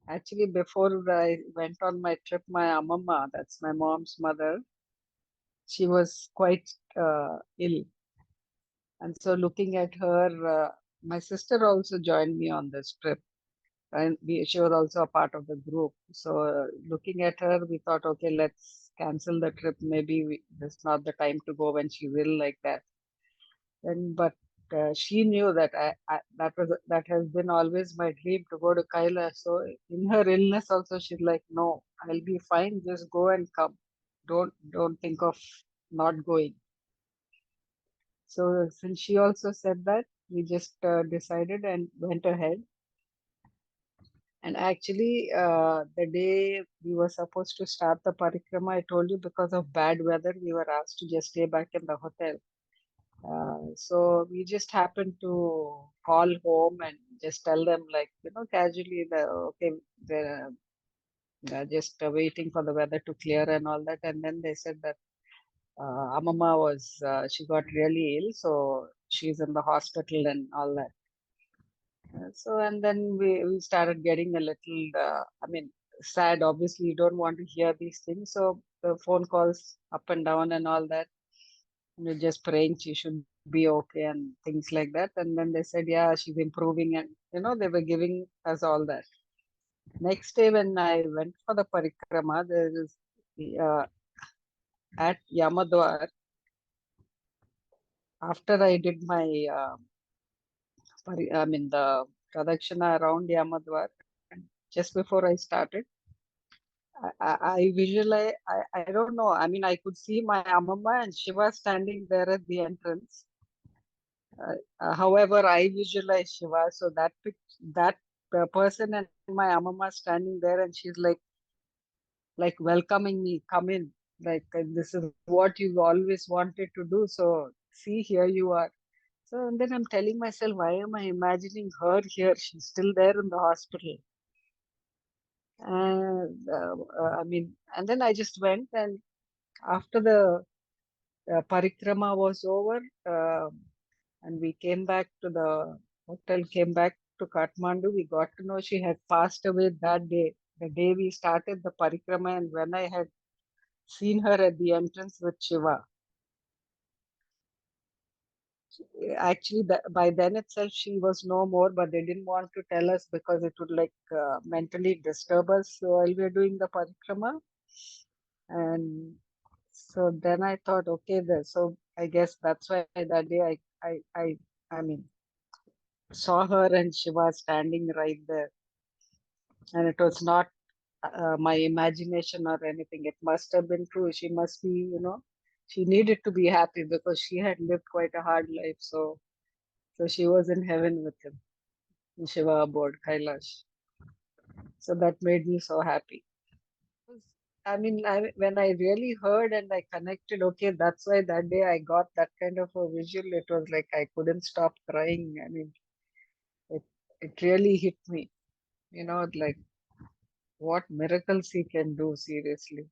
Actually, before I went on my trip, my amamma, that's my mom's mother, she was quite ill. And so looking at her, my sister also joined me on this trip. And she was also a part of the group. So looking at her, we thought, okay, let's cancel the trip. Maybe this is not the time to go when she will like that. And but she knew that that has been always my dream to go to Kailash. So in her illness also, she's like, no, I'll be fine. Just go and come. Don't think of not going. So since she also said that, we just decided and went ahead. And actually, the day we were supposed to start the parikrama, I told you because of bad weather, we were asked to just stay back in the hotel. So we just happened to call home and just tell them, like, casually, okay, they're just waiting for the weather to clear and all that. And then they said that Amama she got really ill, so she's in the hospital and all that. So, and then we started getting a little, sad. Obviously, you don't want to hear these things. So the phone calls up and down and all that. We're just praying she should be okay and things like that. And then they said, yeah, she's improving. And, they were giving us all that. Next day, when I went for the parikrama, there is uh, at Yamadwar, after I did my, the pradakshina around Yamadwar, just before I started, I visualize, I don't know. I mean, I could see my Amama and Shiva standing there at the entrance. However, I visualize Shiva, so that person and my Amama standing there, and she's like welcoming me, come in. Like this is what you always wanted to do. So see, here you are. So and then I'm telling myself, why am I imagining her here? She's still there in the hospital. And and then I just went, and after the parikrama was over, and we came back to the hotel, came back to Kathmandu. We got to know she had passed away that day, the day we started the parikrama, and when I had seen her at the entrance with Shiva. Actually, by then itself, she was no more, but they didn't want to tell us because it would mentally disturb us while we were doing the parikrama. And so then I thought, okay, so I guess that's why that day I mean, saw her and Shiva standing right there. And it was not my imagination or anything. It must have been true. She must be, she needed to be happy because she had lived quite a hard life. So she was in heaven with him, in Shiva aboard Kailash. So that made me so happy. When I really heard and I connected, okay, that's why that day I got that kind of a visual. It was like I couldn't stop crying. I mean, it it really hit me. Like what miracles he can do, seriously.